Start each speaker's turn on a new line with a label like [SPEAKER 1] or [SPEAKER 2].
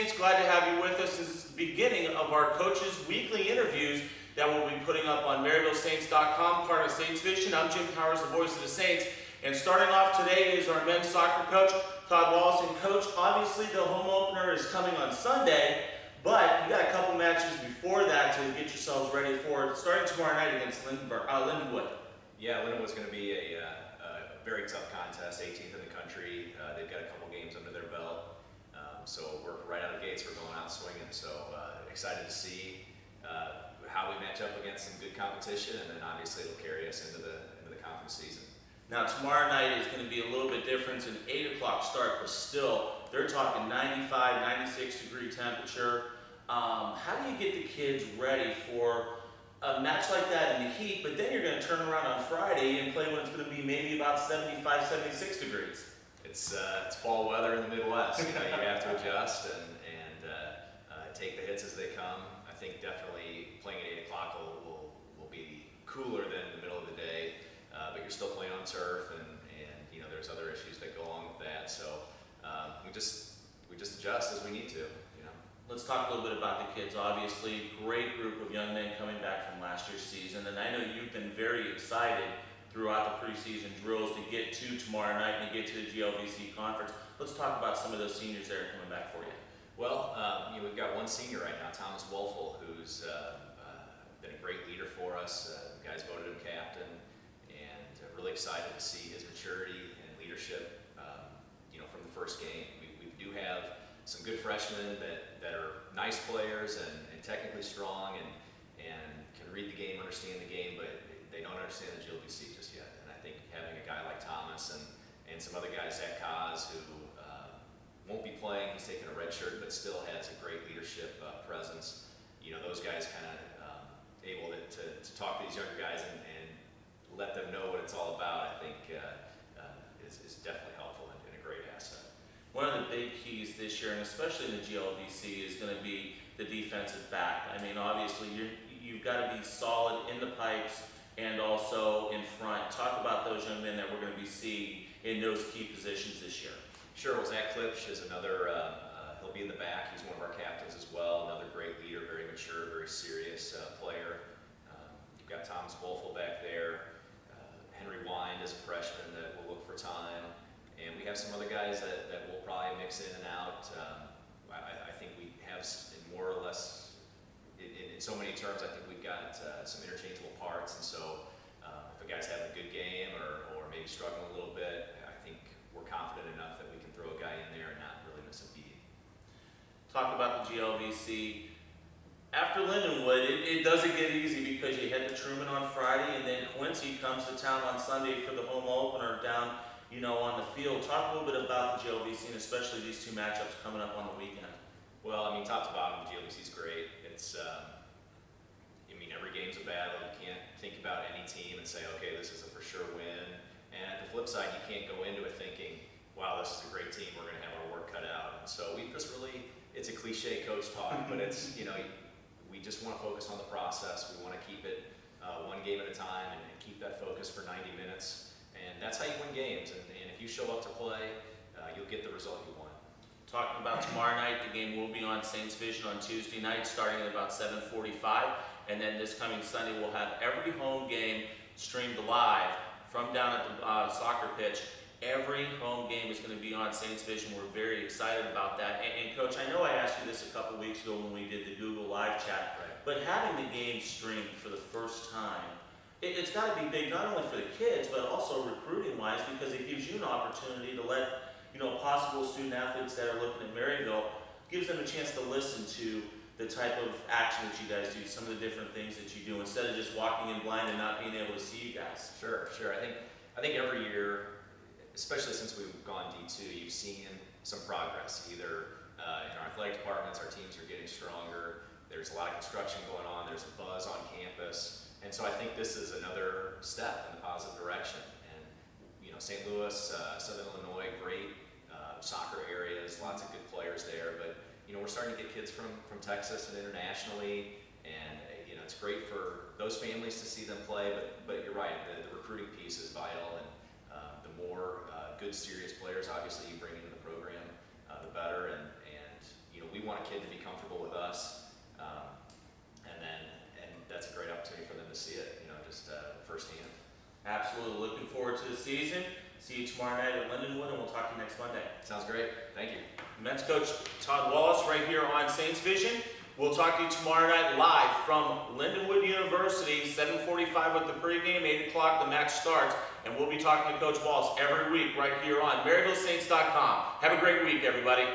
[SPEAKER 1] Saints, glad to have you with us. This is the beginning of our coaches' weekly interviews that we'll be putting up on MaryvilleSaints.com, part of Saints Vision. I'm Jim Powers, the voice of the Saints. And starting off today is our men's soccer coach, Todd Wallace. And coach, obviously the home opener is coming on Sunday, but you got a couple matches before that to get yourselves ready for it, starting tomorrow night against Lindenwood.
[SPEAKER 2] Yeah, Lindenwood's going to be a very tough contest, 18th in the country. They've got a couple games under their belt. So we're right out of the gates, we're going out swinging. So excited to see how we match up against some good competition, and then obviously it'll carry us into the conference season.
[SPEAKER 1] Now tomorrow night is going to be a little bit different. It's an 8 o'clock start, but still, they're talking 95, 96 degree temperature. How do you get the kids ready for a match like that in the heat, but then you're going to turn around on Friday and play when it's going to be maybe about 75, 76 degrees?
[SPEAKER 2] It's fall weather in the Midwest. You know, you have to adjust and take the hits as they come. I think definitely playing at 8 o'clock will be cooler than in the middle of the day, but you're still playing on turf, and you know there's other issues that go along with that. So we just adjust as we need to. You know.
[SPEAKER 1] Let's talk a little bit about the kids. Obviously, great group of young men coming back from last year's season, and I know you've been very excited throughout the preseason drills to get to tomorrow night and to get to the GLVC conference. Let's talk about some of those seniors that are coming back for you.
[SPEAKER 2] Well, you know, we've got one senior right now, Thomas Wolfel, who's been a great leader for us. The guys voted him captain, and really excited to see his maturity and leadership, you know, from the first game. We do have some good freshmen that are nice players and technically strong and can read the game, understand the game, but they don't understand the GLVC just yet. And I think having a guy like Thomas and some other guys, Zach Kaz, who won't be playing, he's taking a red shirt, but still has a great leadership presence. You know, those guys kind of able to talk to these younger guys and let them know what it's all about, I think is definitely helpful and a great asset.
[SPEAKER 1] One of the big keys this year, and especially in the GLVC, is going to be the defensive back. I mean, obviously, you've got to be solid in the pipes and also in front. Talk about those young men that we're going to be seeing in those key positions this year.
[SPEAKER 2] Sure. Well, Zach Klipsch is another, he'll be in the back. He's one of our captains as well. Another great leader, very mature, very serious player. You've got Thomas Wolfel back there. Henry Wind is a freshman that will look for time. And we have some other guys that will probably mix in and out. I think we have more or less, in so many terms, I think we've got some interchangeable parts. And so if a guy's having a good game or maybe struggling a little bit, I think we're confident enough that we can throw a guy in there and not really miss a beat.
[SPEAKER 1] Talk about the GLVC. After Lindenwood, it doesn't get easy because you head to Truman on Friday, and then Quincy comes to town on Sunday for the home opener down, you know, on the field. Talk a little bit about the GLVC and especially these two matchups coming up on the weekend.
[SPEAKER 2] Well, I mean, top to bottom, the GLVC is great. It's, I mean, every game's a battle. You can't think about any team and say, okay, this is a for sure win. And at the flip side, you can't go into it thinking, wow, this is a great team, we're going to have our work cut out. And so we just really, it's a cliche coach talk, but it's, you know, we just want to focus on the process. We want to keep it one game at a time and keep that focus for 90 minutes. And that's how you win games. And if you show up to play, you'll get the result you want.
[SPEAKER 1] Talking about tomorrow night, the game will be on Saints Vision on Tuesday night starting at about 7:45. And then this coming Sunday, we'll have every home game streamed live from down at the soccer pitch. Every home game is going to be on Saints Vision. We're very excited about that. And Coach, I know I asked you this a couple weeks ago when we did the Google Live chat,
[SPEAKER 2] right,
[SPEAKER 1] but having the game streamed for the first time, it's got to be big not only for the kids, but also recruiting-wise, because it gives you an opportunity to let, you know, possible student athletes that are looking at Maryville, gives them a chance to listen to the type of action that you guys do, some of the different things that you do, instead of just walking in blind and not being able to see you guys.
[SPEAKER 2] Sure. I think every year, especially since we've gone D2, you've seen some progress. Either in our athletic departments, our teams are getting stronger. There's a lot of construction going on. There's a buzz on campus. And so I think this is another step in the positive direction. And, you know, St. Louis, Southern Illinois, great soccer areas, lots of good players there. But, you know, we're starting to get kids from Texas and internationally. And, you know, it's great for those families to see them play. But you're right, the recruiting piece is vital. And the more good, serious players, obviously, you bring into the program, the better. And you know, we want to
[SPEAKER 1] Absolutely. Looking forward to the season. See you tomorrow night at Lindenwood, and we'll talk to you next Monday.
[SPEAKER 2] Sounds great. Thank you.
[SPEAKER 1] Men's coach Todd Wallace right here on Saints Vision. We'll talk to you tomorrow night live from Lindenwood University, 7:45 with the pregame, 8 o'clock the match starts, and we'll be talking to Coach Wallace every week right here on MaryvilleSaints.com. Have a great week, everybody.